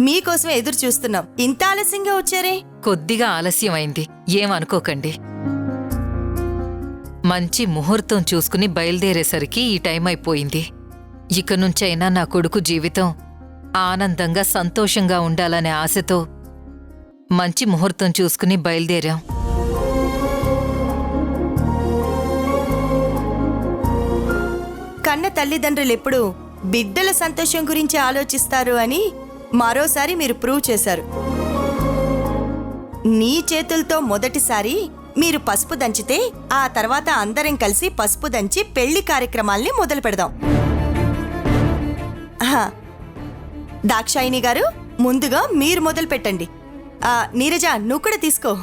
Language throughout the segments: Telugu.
మీకోసమే ఎదురు చూస్తున్నాం. ఇంత ఆలస్యంగా వచ్చారే? కొద్దిగా ఆలస్యమైంది, ఏమనుకోకండి. మంచి ముహూర్తం చూసుకుని బయలుదేరేసరికి ఈ టైం అయిపోయింది. ఇక నుంచైనా నా కొడుకు జీవితం ఆనందంగా సంతోషంగా ఉండాలనే ఆశతో మంచి ముహూర్తం చూసుకుని బయలుదేరాం. కన్న తల్లిదండ్రులు ఎప్పుడు బిడ్డల సంతోషం గురించి ఆలోచిస్తారు అని మరోసారి మీరు ప్రూవ్ చేశారు. నీ చేతులతో మొదటిసారి మీరు పసుపు దంచితే ఆ తర్వాత అందరం కలిసి పసుపు దంచి పెళ్లి కార్యక్రమాల్ని మొదలు పెడదాం. దాక్షాయిని గారు, ముందుగా మీరు మొదలు పెట్టండి. నీరజ, నువ్వు కూడా తీసుకో.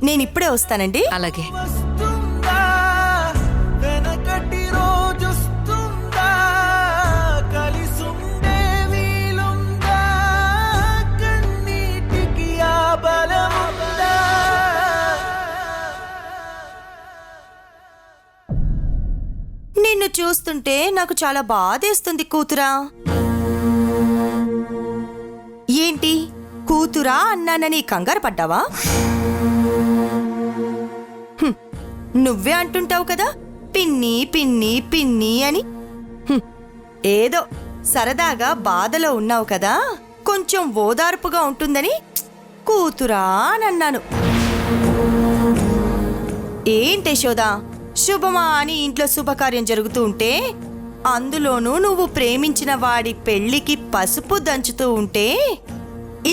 నేనిప్పుడే వస్తానండి. అలాగే. నిన్ను చూస్తుంటే నాకు చాలా బాధేస్తుంది కూతురా. ఏంటి, కూతురా అన్నానని కంగారు పడ్డావా? నువ్వే అంటుంటావు కదా పిన్ని పిన్ని పిన్ని అని. ఏదో సరదాగా బాధలో ఉన్నావు కదా, కొంచెం ఓదార్పుగా ఉంటుందని కూతురా అని అన్నాను. ఏంటి యశోదా, శుభమా అని ఇంట్లో శుభకార్యం జరుగుతూ ఉంటే అందులోనూ నువ్వు ప్రేమించిన వాడి పెళ్లికి పసుపు దంచుతూ ఉంటే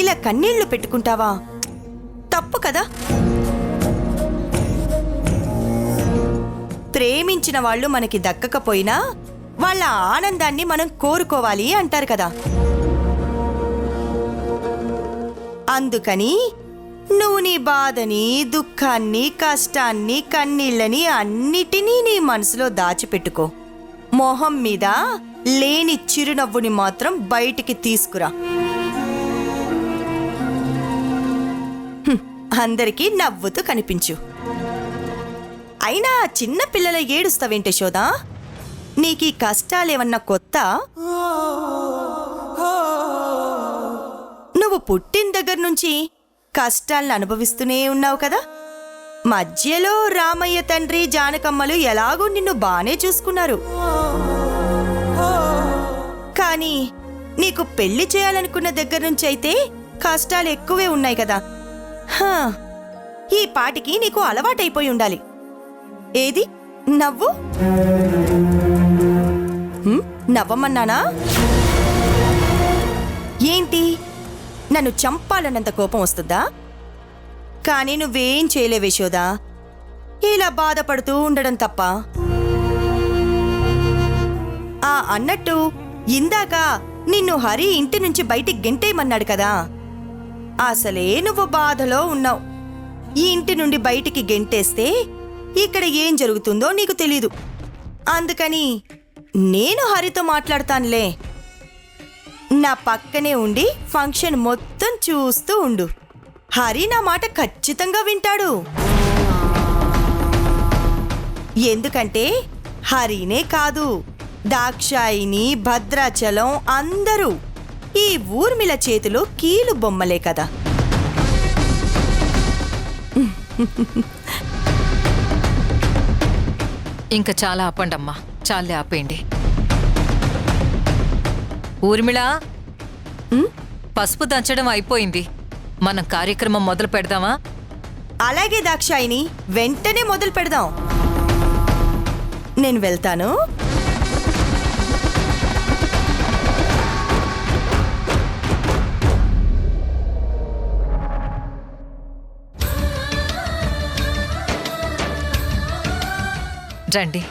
ఇలా కన్నీళ్లు పెట్టుకుంటావా? తప్పు కదా. ప్రేమించిన వాళ్ళు మనకి దక్కకపోయినా వాళ్ళ ఆనందాన్ని మనం కోరుకోవాలి అంటారు కదా. అందుకని నువ్వు నీ బాధని, దుఃఖాన్ని, కష్టాన్ని, కన్నీళ్ళని అన్నిటినీ నీ మనసులో దాచిపెట్టుకో. మొహం మీద లేని చిరునవ్వుని మాత్రం బయటికి తీసుకురా. అందరికీ నవ్వుతూ కనిపించు. అయినా చిన్న పిల్లల ఏడుస్తావేంటే యశోదా? నీకీ కష్టాలేమన్నా కొత్త? నువ్వు పుట్టిన దగ్గర నుంచి కష్టాలను అనుభవిస్తూనే ఉన్నావు కదా. మధ్యలో రామయ్య తండ్రి, జానకమ్మలు ఎలాగో నిన్ను బానే చూసుకున్నారు. కానీ నీకు పెళ్లి చేయాలనుకున్న దగ్గర నుంచి అయితే కష్టాలు ఎక్కువే ఉన్నాయి కదా. ఈ పాటికి నీకు అలవాటైపోయి ఉండాలి. ఏది నవ్వు? నవ్వమన్నానా? ఏంటి, నన్ను చంపాలన్నంత కోపం వస్తుందా? కానీ నువ్వేం చేయలేవే యశోదా, ఇలా బాధపడుతూ ఉండడం తప్ప. అన్నట్టు ఇందాక నిన్ను హరి ఇంటి నుంచి బయటికి గెంటేయమన్నాడు కదా, అసలే నువ్వు బాధలో ఉన్నావు. ఈ ఇంటి నుండి బయటికి గెంటేస్తే ఇక్కడ ఏం జరుగుతుందో నీకు తెలీదు. అందుకని నేను హరితో మాట్లాడతానులే. నా పక్కనే ఉండి ఫంక్షన్ మొత్తం చూస్తూ ఉండు. హరి నా మాట ఖచ్చితంగా వింటాడు. ఎందుకంటే హరినే కాదు, దాక్షాయిని, భద్రాచలం అందరూ ఈ ఊర్మిళ చేతిలో కీలు బొమ్మలే కదా. ఇంకా చాలా ఆపండమ్మా, చాలే ఆపేయండి. ఊర్మిళ, పసుపు దంచడం అయిపోయింది. మనం కార్యక్రమం మొదలు పెడదామా? అలాగే దాక్షాయిని, వెంటనే మొదలు పెడదాం. నేను వెళ్తాను. రండి.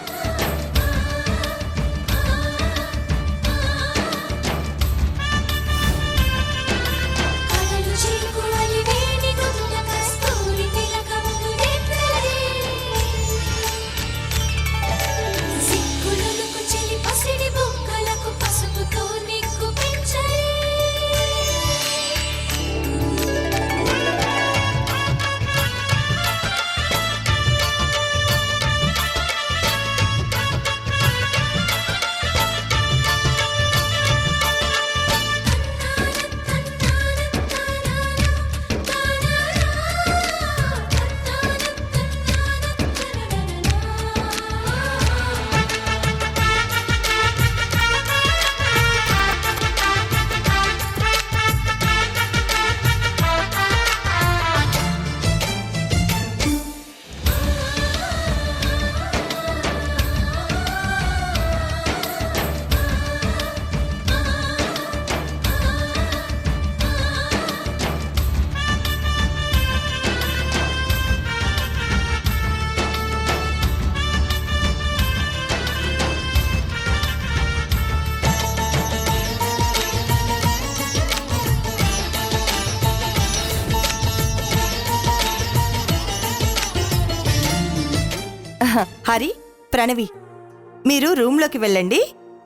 హరి, ప్రణవి, మీరు రూమ్లోకి వెళ్ళండి.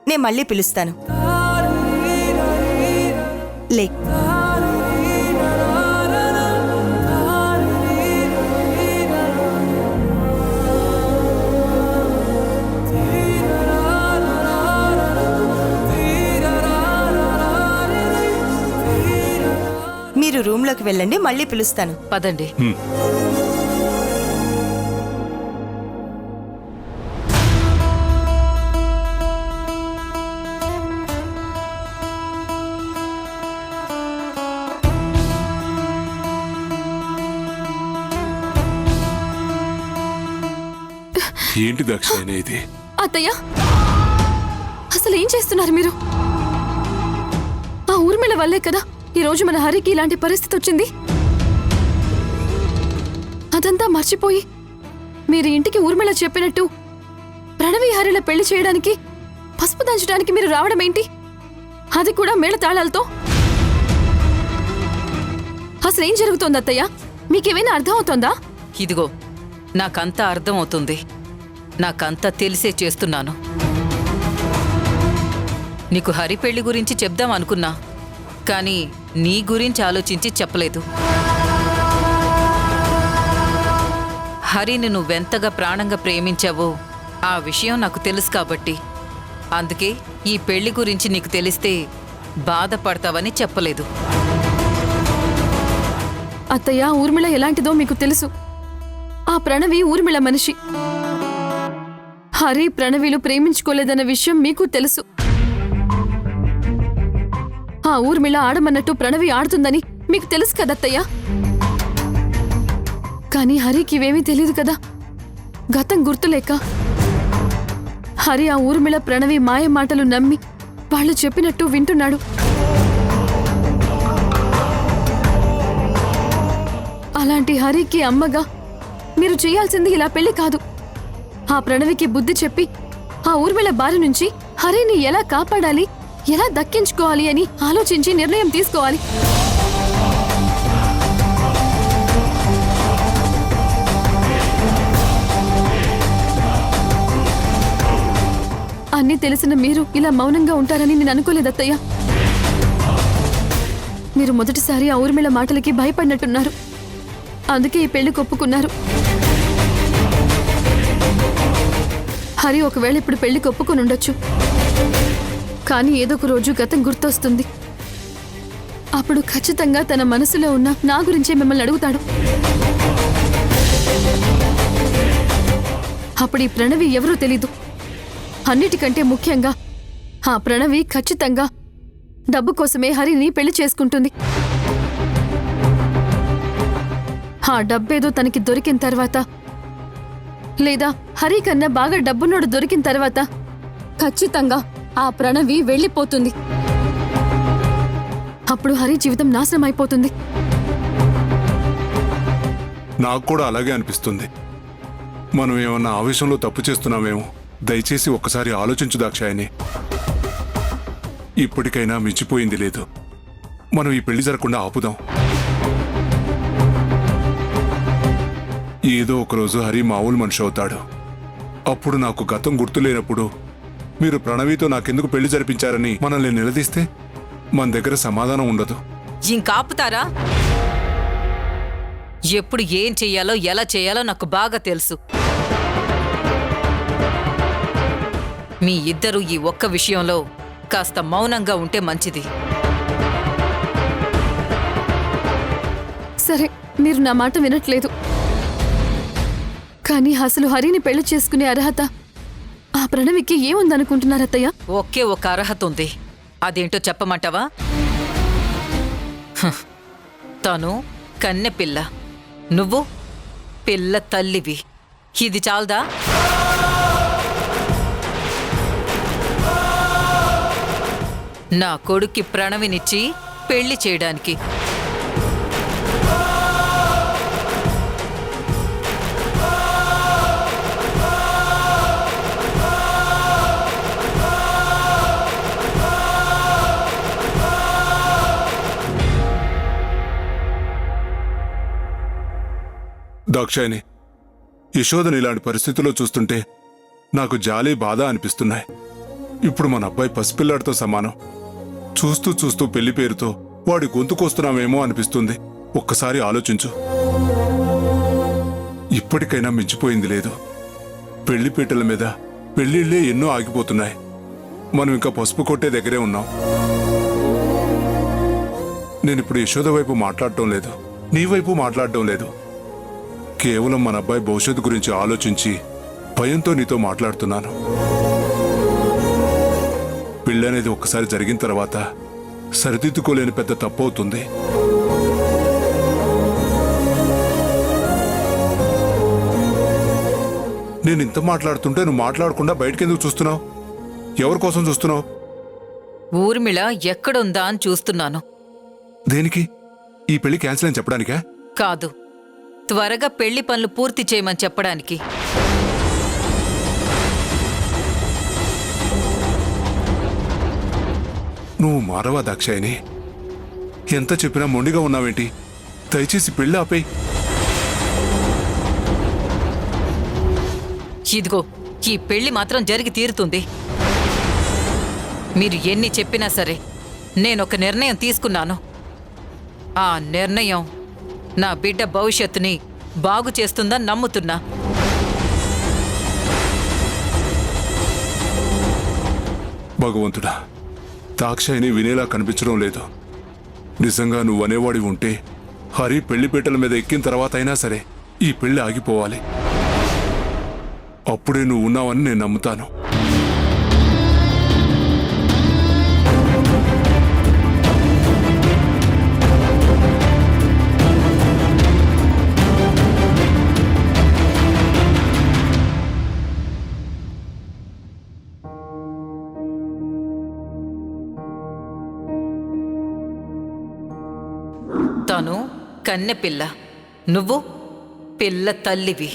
నేను మళ్ళీ పిలుస్తాను. లే. మీరు రూమ్లోకి వెళ్ళండి, మళ్ళీ పిలుస్తాను. పదండి. ఏంటి దాక్షాయణి ఇది? అత్తయ్య, అసలు ఏం చేస్తున్నారు మీరు? ఆ ఊర్మిళ వల్లే కదా ఈరోజు మన హరికి ఇలాంటి పరిస్థితి వచ్చింది. అదంతా మర్చిపోయి మీరు ఇంటికి ఊర్మిళ చెప్పినట్టు ప్రణవి హరిల పెళ్లి చేయడానికి, పసుపు దంచడానికి మీరు రావడం ఏంటి? అది కూడా మేళ తాళాలతో. అసలు ఏం జరుగుతోంది అత్తయ్య? మీకేమైనా అర్థం అవుతోందా? ఇదిగో, నాకంతా అర్థం అవుతుంది. నాకంతా తెలిసే చేస్తున్నాను. నీకు హరి పెళ్లి గురించి చెప్దాం అనుకున్నా, కానీ నీ గురించి ఆలోచించి చెప్పలేదు. హరిని నువ్వెంతగా ప్రాణంగా ప్రేమించావో ఆ విషయం నాకు తెలుసు కాబట్టి, అందుకే ఈ పెళ్లి గురించి నీకు తెలిస్తే బాధపడతావని చెప్పలేదు. అత్తయ్య, ఊర్మిళ ఎలాంటిదో మీకు తెలుసు. ఆ ప్రణవి ఊర్మిళ మనిషి. హరి ప్రణవిలు ప్రేమించుకోలేదన్న విషయం మీకు తెలుసు. ఆ ఊర్మిళ ఆడమన్నట్టు ప్రణవి ఆడుతుందని మీకు తెలుసు కదత్తయ్య. కానీ హరికి ఇవేమీ తెలియదు కదా. గతం గుర్తులేక హరి ఆ ఊర్మిళ ప్రణవి మాయ మాటలు నమ్మి వాళ్ళు చెప్పినట్టు వింటున్నాడు. అలాంటి హరికి అమ్మగా మీరు చేయాల్సింది ఇలా పెళ్లి కాదు. ఆ ప్రణవికి బుద్ధి చెప్పి ఆ ఊర్మిళ బారి నుంచి హరిని ఎలా కాపాడాలి, ఎలా దక్కించుకోవాలి అని ఆలోచించి నిర్ణయం తీసుకోవాలి. అన్నీ తెలిసిన మీరు ఇలా మౌనంగా ఉంటారని నేను అనుకోలేదు అత్తయ్య. మీరు మొదటిసారి ఆ ఊర్మిళ మాటలకి భయపడినట్టున్నారు. అందుకే ఈ పెళ్లి ఒప్పుకున్నారు. హరి ఒకవేళ ఇప్పుడు పెళ్లి ఒప్పుకొని ఉండొచ్చు, కానీ ఏదో ఒక రోజు గతం గుర్తొస్తుంది. అప్పుడు ఖచ్చితంగా తన మనసులో ఉన్న నా గురించే మిమ్మల్ని అడుగుతాడు. అప్పుడు ఈ ప్రణవి ఎవరో తెలీదు. అన్నిటికంటే ముఖ్యంగా ఆ ప్రణవి ఖచ్చితంగా డబ్బు కోసమే హరిని పెళ్లి చేసుకుంటుంది. ఆ డబ్బేదో తనకి దొరికిన తర్వాత, లేదా హరి కన్నా బాగా డబ్బున్నోడు దొరికిన తర్వాత ఖచ్చితంగా ఆ ప్రణవి వెళ్ళిపోతుంది. అప్పుడు హరి జీవితం నాశనం అయిపోతుంది. నాకు కూడా అలాగే అనిపిస్తుంది. మనం ఏమన్నా ఆవేశంలో తప్పు చేస్తున్నామేమో. దయచేసి ఒక్కసారి ఆలోచించు దాక్షాయని. ఇప్పటికైనా మించిపోయింది లేదు. మనం ఈ పెళ్లి జరగకుండా ఆపుదాం. ఏదో ఒకరోజు హరి మామూలు మనిషి అవుతాడు. అప్పుడు నాకు గతం గుర్తులేనప్పుడు మీరు ప్రణవితో నాకెందుకు పెళ్లి జరిపించారని మనల్ని నిలదీస్తే మన దగ్గర సమాధానం ఉండదు. ఇంకాపుతారా? ఎప్పుడు ఏం చెయ్యాలో ఎలా చేయాలో నాకు బాగా తెలుసు. మీ ఇద్దరూ ఈ ఒక్క విషయంలో కాస్త మౌనంగా ఉంటే మంచిది. సరే, మీరు నా మాట వినట్లేదు. కానీ అసలు హరిని పెళ్లి చేసుకునే అర్హత ఆ ప్రణవికి ఏముందనుకుంటున్నారు అత్తయ్య? ఒకే ఒక అర్హత ఉంది. అదేంటో చెప్పమంటావా? తను కన్నెపిల్ల, నువ్వు పిల్ల తల్లివి. ఇది చాలదా? నా కొడుక్కి ప్రణవినిచ్చి పెళ్లి చేయడానికి. దాక్షాయని, యశోదని ఇలాంటి పరిస్థితుల్లో చూస్తుంటే నాకు జాలి, బాధ అనిపిస్తున్నాయి. ఇప్పుడు మన అబ్బాయి పసిపిల్లాడితో సమానం. చూస్తూ చూస్తూ పెళ్లి పేరుతో వాడి గొంతుకొస్తున్నామేమో అనిపిస్తుంది. ఒక్కసారి ఆలోచించు. ఇప్పటికైనా మించిపోయింది లేదు. పెళ్లిపీటల మీద పెళ్లిళ్లే ఎన్నో ఆగిపోతున్నాయి. మనం ఇంకా పసుపు కొట్టే దగ్గరే ఉన్నాం. నేనిప్పుడు యశోద వైపు మాట్లాడటం లేదు, నీ వైపు మాట్లాడటం లేదు. కేవలం మన అబ్బాయి భవిష్యత్తు గురించి ఆలోచించి భయంతో నీతో మాట్లాడుతున్నాను. పెళ్ళనేది ఒక్కసారి జరిగిన తర్వాత సరిదిద్దుకోలేని పెద్ద తప్పు అవుతుంది. నేను ఇంత మాట్లాడుతుంటే నువ్వు మాట్లాడకుండా బయటకెందుకు చూస్తున్నావు? ఎవరి కోసం చూస్తున్నావు? ఊర్మిళ ఎక్కడుందా అని చూస్తున్నాను. దేనికి? ఈ పెళ్లి క్యాన్సిల్ అని చెప్పడానికా? కాదు, త్వరగా పెళ్లి పనులు పూర్తి చేయమని చెప్పడానికి. నువ్వు మారవా దాక్షాయిని? ఎంత చెప్పినా మొండిగా ఉన్నావేంటి? దయచేసి పెళ్లి ఆపేయ్. ఇదిగో, ఈ పెళ్లి మాత్రం జరిగి తీరుతుంది. మీరు ఎన్ని చెప్పినా సరే నేనొక నిర్ణయం తీసుకున్నాను. ఆ నిర్ణయం నా బిడ్డ భవిష్యత్తుని బాగు చేస్తుందని నమ్ముతున్నా. భగవంతుడా, దాక్షాయిని వినేలా కనిపించడం లేదు. నిజంగా నువ్వనేవాడి ఉంటే హరి పెళ్లిపీటల మీద ఎక్కిన తర్వాత అయినా సరే ఈ పెళ్లి ఆగిపోవాలి. అప్పుడే నువ్వు ఉన్నావని నేను నమ్ముతాను. తను కన్నెపిల్ల, నువ్వు పిల్ల తల్లివి.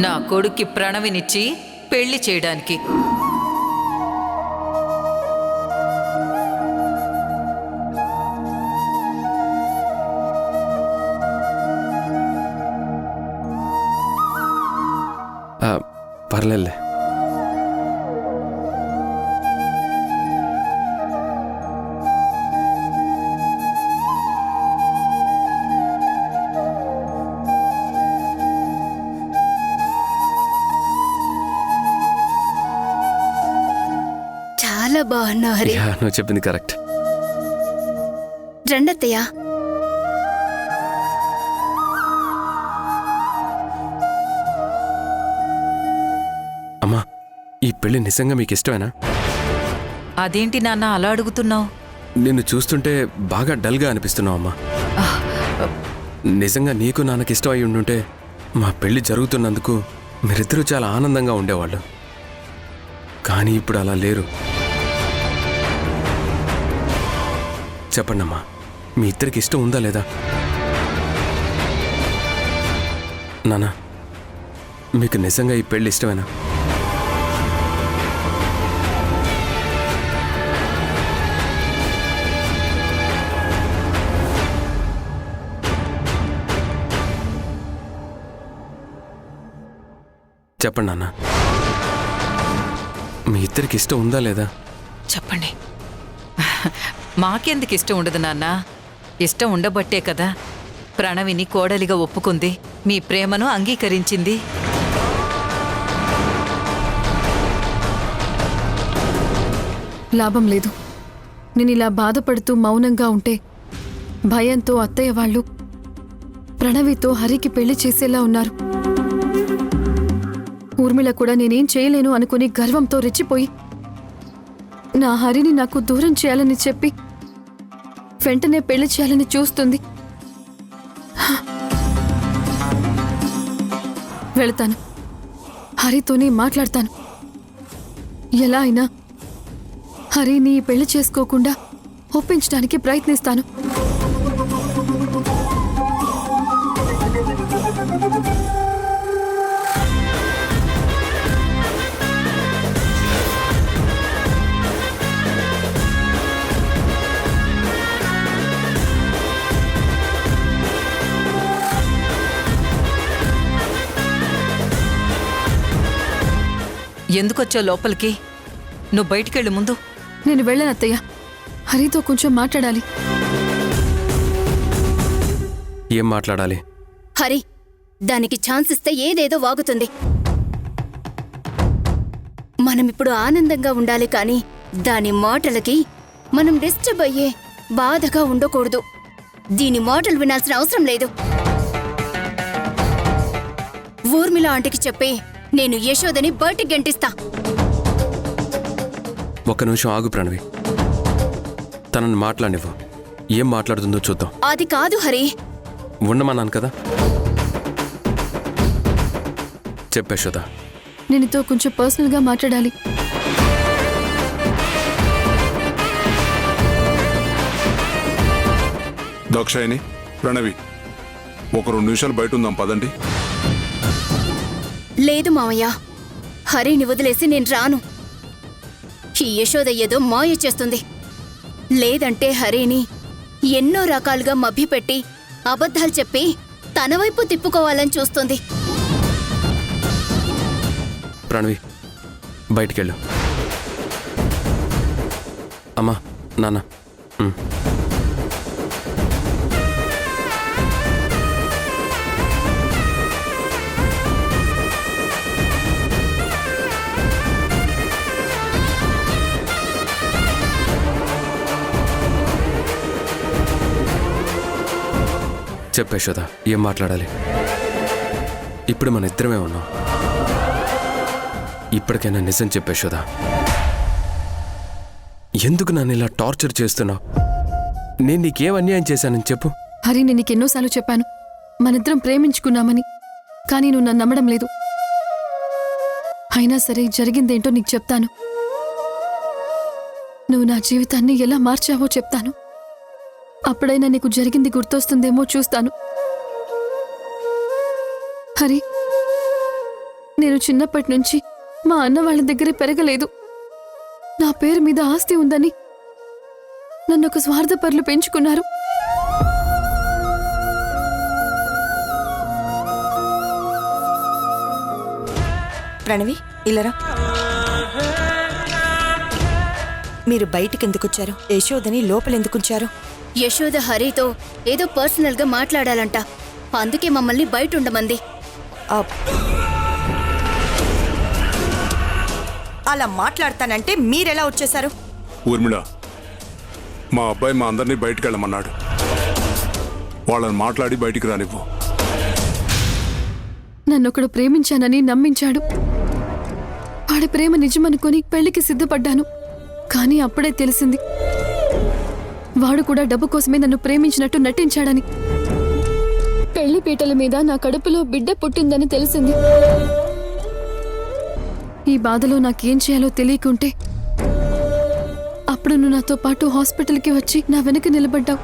నా కొడుక్కి ప్రణవినిచ్చి పెళ్లి చేయడానికి. పర్లేదులే. చాలా బాగున్నావు హరి. యా, నువ్వు చెప్పింది కరెక్ట్. రండత్తయ్య. అమ్మా, ఈ పెళ్లి నిజంగా మీకు ఇష్టమేనా? అదేంటి నాన్న అలా అడుగుతున్నావు? నిన్ను చూస్తుంటే బాగా డల్గా అనిపిస్తున్నావు అమ్మా. నిజంగా నీకు నాన్నకి ఇష్టం అయి ఉండుంటే మా పెళ్లి జరుగుతున్నందుకు మీరిద్దరూ చాలా ఆనందంగా ఉండేవాళ్ళు. కానీ ఇప్పుడు అలా లేరు. చెప్పండమ్మా, మీ ఇద్దరికి ఇష్టం ఉందా లేదా? నాన్న, మీకు నిజంగా ఈ పెళ్లి ఇష్టమేనా? చెప్పండి నాన్న, మీ ఇద్దరికి ఇష్టం ఉందా లేదా? చెప్పండి. మాకెందుకు ఇష్టం ఉండదు నాన్న? ఇష్టం ఉండబట్టే కదా ప్రణవిని కోడలిగా ఒప్పుకుంది, మీ ప్రేమను అంగీకరించింది. లాభం లేదు. నేను ఇలా బాధపడుతూ మౌనంగా ఉంటే భయంతో అత్తయ్య వాళ్ళు ప్రణవితో హరికి పెళ్లి చేసేలా ఉన్నారు. ఊర్మిళ కూడా నేనేం చేయలేను అనుకుని గర్వంతో రెచ్చిపోయి నా హరిని నాకు దూరం చేయాలని చెప్పి వెంటనే పెళ్లి చేయాలని చూస్తుంది. వెళతాను, హరితోనే మాట్లాడతాను. ఎలా అయినా హరిని ఈ పెళ్లి చేసుకోకుండా ఒప్పించడానికి ప్రయత్నిస్తాను. ఎందుకొచ్చావు లోపలికి? నువ్వు బయటికెళ్ళు ముందు. నేను వెళ్ళను అత్తయ్య, హరితో కొంచెం మాట్లాడాలి. ఏం మాట్లాడాలి? హరి, దానికి ఛాన్స్ ఇస్తే ఏదేదో వాగుతుంది. మనమిప్పుడు ఆనందంగా ఉండాలి కానీ దాని మాటలకి మనం డిస్టర్బ్ అయ్యే బాధగా ఉండకూడదు. దీని మాటలు వినాల్సిన అవసరం లేదు. ఊర్మిళ ఆంటీకి చెప్పి నేను యశోదని బయటికి గంటిస్తా. ఒక్క నిమిషం ఆగు ప్రణవి, తనని మాట్లాడినివ్వు. ఏం మాట్లాడుతుందో చూద్దాం. అది కాదు హరి. ఉండమన్నాను కదా. చెప్పే యశోద. నేను నీతో కొంచెం పర్సనల్గా మాట్లాడాలి. దాక్షాయిని, ప్రణవి, ఒక 2 నిమిషాలు బయట ఉందాం పదండి. లేదు మామయ్య, హరిని వదిలేసి నేను రాను. ఈ యశోద ఏదో మాయ చేస్తుంది. లేదంటే హరిని ఎన్నో రకాలుగా మభ్యపెట్టి అబద్ధాలు చెప్పి తన వైపు తిప్పుకోవాలని చూస్తుంది. ప్రణవి, బయటికెళ్ళు. అమ్మా, నాన్న. చెప్పే యశోద, ఏం మాట్లాడాలి? ఇప్పుడు మన ఇద్దరమే ఉన్నాం. ఇప్పటికైనా నిజం చెప్పే యశోద. ఎందుకు నన్ను ఇలా టార్చర్ చేస్తున్నావు? నేను నీకేం అన్యాయం చేశానని చెప్పు. హరి, నేను నీకెన్నోసార్లు చెప్పాను మనిద్దరం ప్రేమించుకున్నామని, కానీ నువ్వు నన్ను నమ్మడం లేదు. అయినా సరే జరిగిందేంటో నీకు చెప్తాను. నువ్వు నా జీవితాన్ని ఎలా మార్చావో చెప్తాను. అప్పుడైనా నీకు జరిగింది గుర్తొస్తుందేమో చూస్తాను. హరి, నేను చిన్నప్పటి నుంచి మా అన్న వాళ్ళ దగ్గర పెరగలేదు. నా పేరు మీద ఆస్తి ఉందని నన్ను ఒక స్వార్థపరులు పెంచుకున్నారు. ప్రణవి ఇల్లరా. మీరు బయటికి ఎందుకు వచ్చారు? యశోదని లోపలెందుకుంచారు? యశోద హరితో ఏదో పర్సనల్గా మాట్లాడాలంట, అందుకే మమ్మల్ని బయట ఉండమంది. అప్. అలా మాట్లాడతానంటే మీరెలా వచ్చేశారు? ఊర్మిళ, మా అబ్బాయి మా అందరినీ బయటికి వెళ్ళమన్నాడు. వాళ్ళని మాట్లాడి బయటికి రానివ్వు. నన్నొకడు ప్రేమించానని నమ్మించాడు. వాడి ప్రేమ నిజమనుకొని పెళ్లికి సిద్ధపడ్డాను. కానీ అప్పుడే తెలిసింది వాడు కూడా డబ్బు కోసమే నన్ను ప్రేమించినట్టు నటించాడని. పెళ్లి పీటల మీద నా కడుపులో బిడ్డ పుట్టిందని తెలిసింది. ఈ బాధలో నాకేం చేయాలో తెలియకుంటే అప్పుడు నువ్వు నాతో పాటు హాస్పిటల్కి వచ్చి నా వెనక నిలబడ్డావు.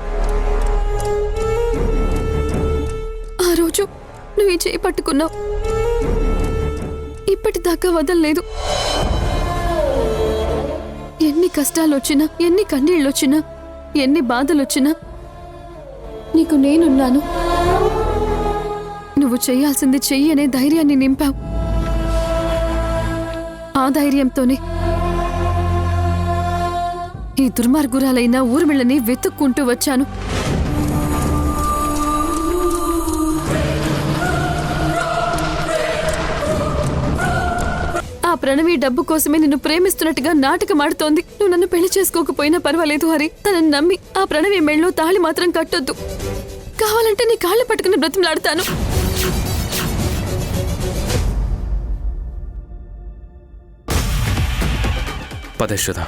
ఆ రోజు నువ్వు ఈ చేయి పట్టుకున్నావు. ఇప్పటిదాకా వదలలేదు. ఎన్ని కష్టాలొచ్చినా, ఎన్ని కన్నీళ్ళొచ్చినా, ఎన్ని బాధలొచ్చినా నీకు నేనున్నాను. నువ్వు చేయాల్సింది చెయ్యి అనే ధైర్యాన్ని నింపావు. ఆ ధైర్యంతోనే ఈ దుర్మార్గురాలైన ఊర్మిళని వెతుక్కుంటూ వచ్చాను. ఆ ప్రణవి డబ్బు కోసమే నిన్ను ప్రేమిస్తున్నట్టుగా నాటకమాడుతోంది. నువ్వు నన్ను పెళ్లి చేసుకోకపోయినా పర్వాలేదు హరి. తనని నమ్మి ఆ ప్రణవి మెళ్ళలో తాళి మాత్రం కట్టొద్దు. కావాలంటే నీ కాళ్ళు పట్టుకుని బ్రతిమలాడతాను. పద యశోద.